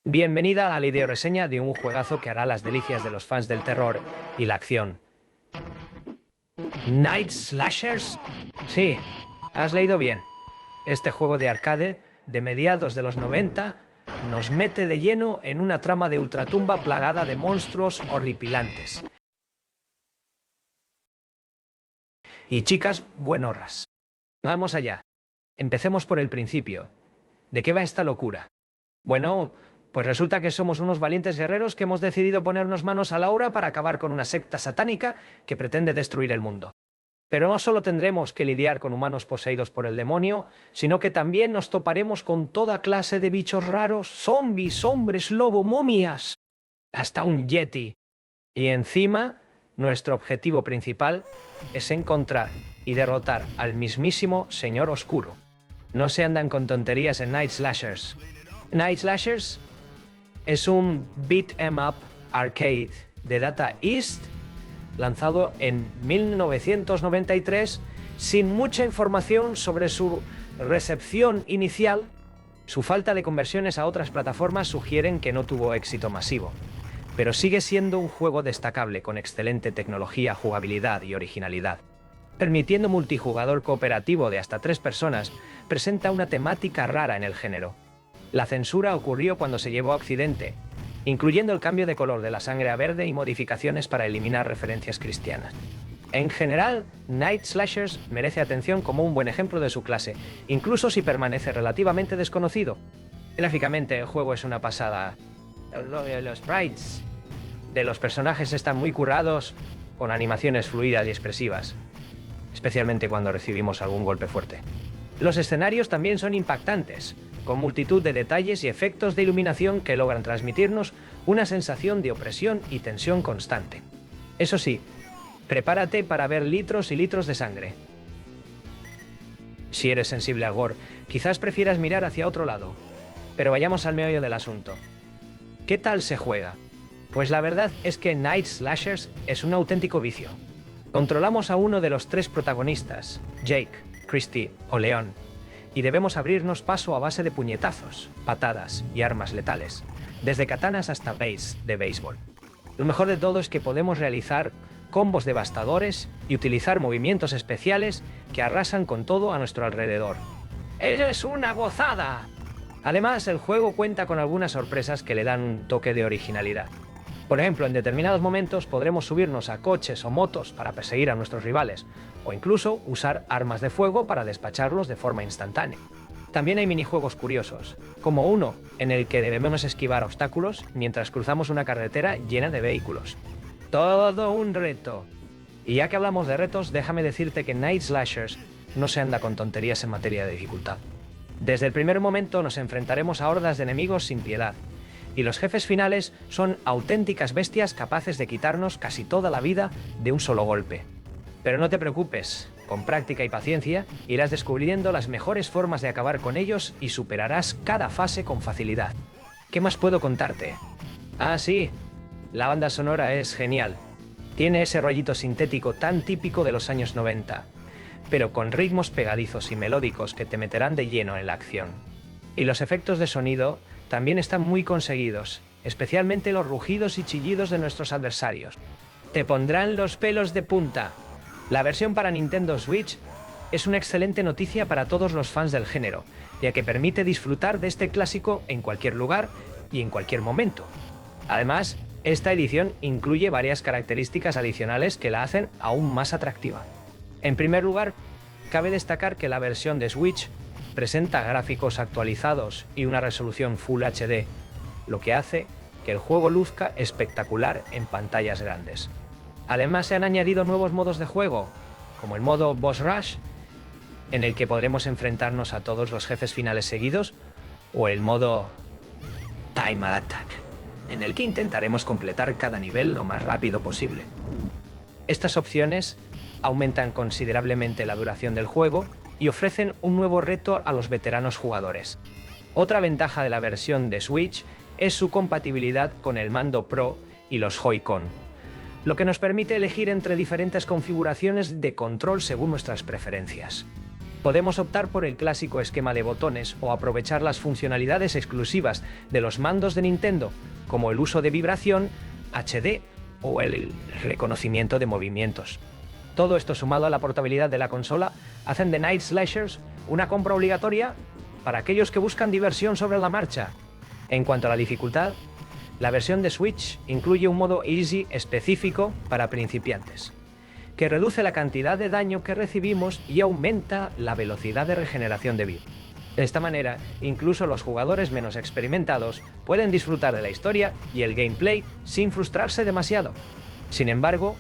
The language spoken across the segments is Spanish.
Bienvenida a la videoreseña de un juegazo que hará las delicias de los fans del terror y la acción. ¿Night Slashers? Sí, has leído bien. Este juego de arcade, de mediados de los 90, nos mete de lleno en una trama de ultratumba plagada de monstruos horripilantes. Y chicas buenorras. Vamos allá. Empecemos por el principio. ¿De qué va esta locura? Bueno, pues resulta que somos unos valientes guerreros que hemos decidido ponernos manos a la obra para acabar con una secta satánica que pretende destruir el mundo. Pero no solo tendremos que lidiar con humanos poseídos por el demonio, sino que también nos toparemos con toda clase de bichos raros, zombies, hombres lobo, momias, hasta un yeti. Y encima, nuestro objetivo principal es encontrar y derrotar al mismísimo Señor Oscuro. No se andan con tonterías en Night Slashers. Night Slashers es un beat 'em up arcade de Data East lanzado en 1993 sin mucha información sobre su recepción inicial. Su falta de conversiones a otras plataformas sugieren que no tuvo éxito masivo, pero sigue siendo un juego destacable con excelente tecnología, jugabilidad y originalidad. Permitiendo multijugador cooperativo de hasta 3 personas, presenta una temática rara en el género. La censura ocurrió cuando se llevó a Occidente, incluyendo el cambio de color de la sangre a verde y modificaciones para eliminar referencias cristianas. En general, Night Slashers merece atención como un buen ejemplo de su clase, incluso si permanece relativamente desconocido. Gráficamente, el juego es una pasada. Los sprites de los personajes están muy curados, con animaciones fluidas y expresivas, especialmente cuando recibimos algún golpe fuerte. Los escenarios también son impactantes, con multitud de detalles y efectos de iluminación que logran transmitirnos una sensación de opresión y tensión constante. Eso sí, prepárate para ver litros y litros de sangre. Si eres sensible al gore, quizás prefieras mirar hacia otro lado. Pero vayamos al meollo del asunto. ¿Qué tal se juega? Pues la verdad es que Night Slashers es un auténtico vicio. Controlamos a uno de los 3 protagonistas, Jake, Christy o Leon, y debemos abrirnos paso a base de puñetazos, patadas y armas letales, desde katanas hasta bates de béisbol. Lo mejor de todo es que podemos realizar combos devastadores y utilizar movimientos especiales que arrasan con todo a nuestro alrededor. ¡Es una gozada! Además, el juego cuenta con algunas sorpresas que le dan un toque de originalidad. Por ejemplo, en determinados momentos podremos subirnos a coches o motos para perseguir a nuestros rivales, o incluso usar armas de fuego para despacharlos de forma instantánea. También hay minijuegos curiosos, como uno en el que debemos esquivar obstáculos mientras cruzamos una carretera llena de vehículos. Todo un reto. Y ya que hablamos de retos, déjame decirte que Night Slashers no se anda con tonterías en materia de dificultad. Desde el primer momento nos enfrentaremos a hordas de enemigos sin piedad, y los jefes finales son auténticas bestias capaces de quitarnos casi toda la vida de un solo golpe. Pero no te preocupes, con práctica y paciencia irás descubriendo las mejores formas de acabar con ellos y superarás cada fase con facilidad. ¿Qué más puedo contarte? Ah, sí, la banda sonora es genial. Tiene ese rollito sintético tan típico de los años 90, pero con ritmos pegadizos y melódicos que te meterán de lleno en la acción. Y los efectos de sonido también están muy conseguidos, especialmente los rugidos y chillidos de nuestros adversarios. Te pondrán los pelos de punta. La versión para Nintendo Switch es una excelente noticia para todos los fans del género, ya que permite disfrutar de este clásico en cualquier lugar y en cualquier momento. Además, esta edición incluye varias características adicionales que la hacen aún más atractiva. En primer lugar, cabe destacar que la versión de Switch presenta gráficos actualizados y una resolución Full HD, lo que hace que el juego luzca espectacular en pantallas grandes. Además, se han añadido nuevos modos de juego, como el modo Boss Rush, en el que podremos enfrentarnos a todos los jefes finales seguidos, o el modo Time Attack, en el que intentaremos completar cada nivel lo más rápido posible. Estas opciones aumentan considerablemente la duración del juego y ofrecen un nuevo reto a los veteranos jugadores. Otra ventaja de la versión de Switch es su compatibilidad con el mando Pro y los Joy-Con, lo que nos permite elegir entre diferentes configuraciones de control según nuestras preferencias. Podemos optar por el clásico esquema de botones o aprovechar las funcionalidades exclusivas de los mandos de Nintendo, como el uso de vibración, HD o el reconocimiento de movimientos. Todo esto sumado a la portabilidad de la consola hacen de Night Slashers una compra obligatoria para aquellos que buscan diversión sobre la marcha. En cuanto a la dificultad, la versión de Switch incluye un modo Easy específico para principiantes, que reduce la cantidad de daño que recibimos y aumenta la velocidad de regeneración de vida. De esta manera, incluso los jugadores menos experimentados pueden disfrutar de la historia y el gameplay sin frustrarse demasiado. Sin embargo,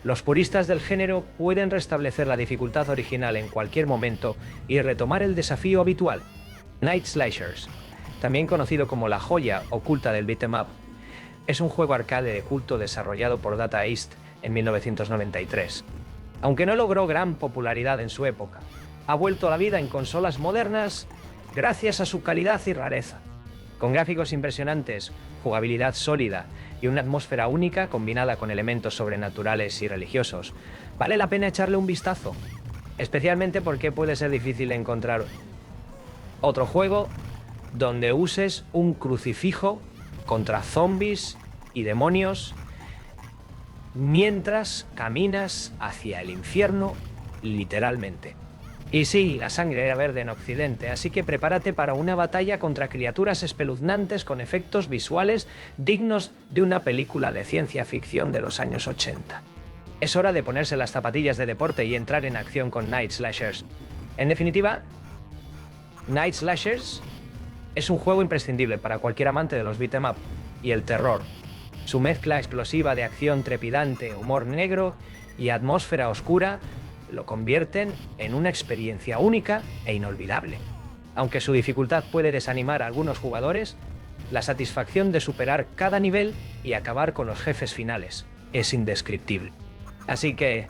los puristas del género pueden restablecer la dificultad original en cualquier momento y retomar el desafío habitual. Night Slashers, también conocido como la joya oculta del beat'em up, es un juego arcade de culto desarrollado por Data East en 1993. Aunque no logró gran popularidad en su época, ha vuelto a la vida en consolas modernas gracias a su calidad y rareza. Con gráficos impresionantes, jugabilidad sólida y una atmósfera única combinada con elementos sobrenaturales y religiosos, vale la pena echarle un vistazo, especialmente porque puede ser difícil encontrar otro juego donde uses un crucifijo contra zombies y demonios mientras caminas hacia el infierno, literalmente. Y sí, la sangre era verde en Occidente, así que prepárate para una batalla contra criaturas espeluznantes con efectos visuales dignos de una película de ciencia ficción de los años 80. Es hora de ponerse las zapatillas de deporte y entrar en acción con Night Slashers. En definitiva, Night Slashers es un juego imprescindible para cualquier amante de los beat'em up y el terror. Su mezcla explosiva de acción trepidante, humor negro y atmósfera oscura lo convierten en una experiencia única e inolvidable. Aunque su dificultad puede desanimar a algunos jugadores, la satisfacción de superar cada nivel y acabar con los jefes finales es indescriptible. Así que,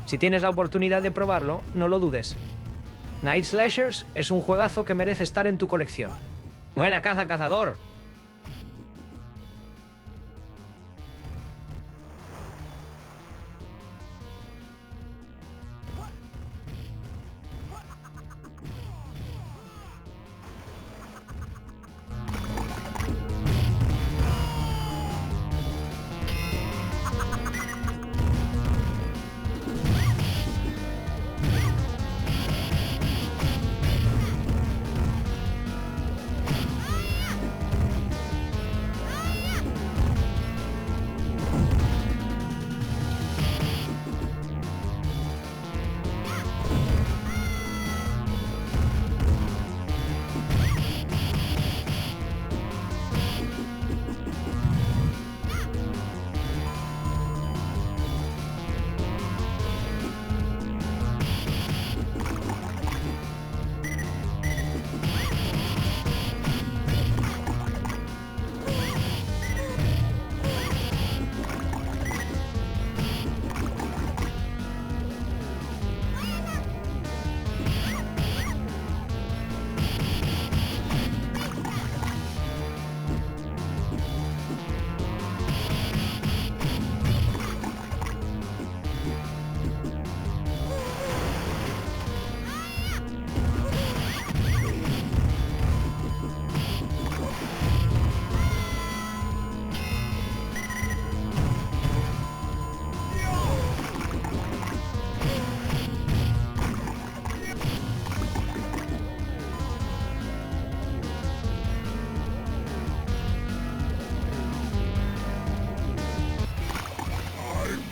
si tienes la oportunidad de probarlo, no lo dudes. Night Slashers es un juegazo que merece estar en tu colección. ¡Buena caza, cazador!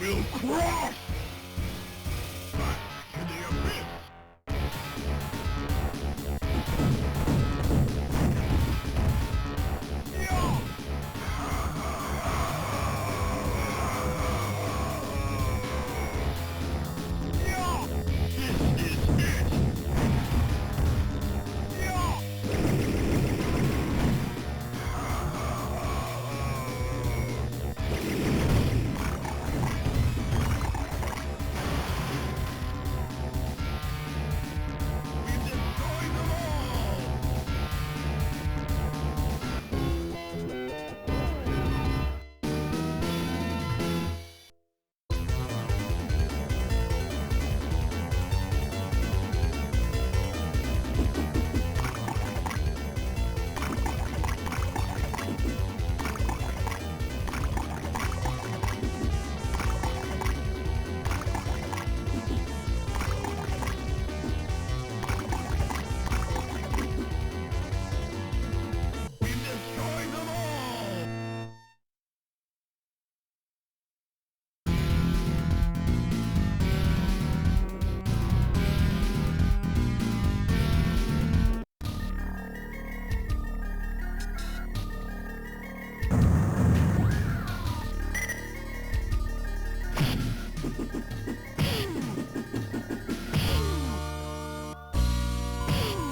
will crush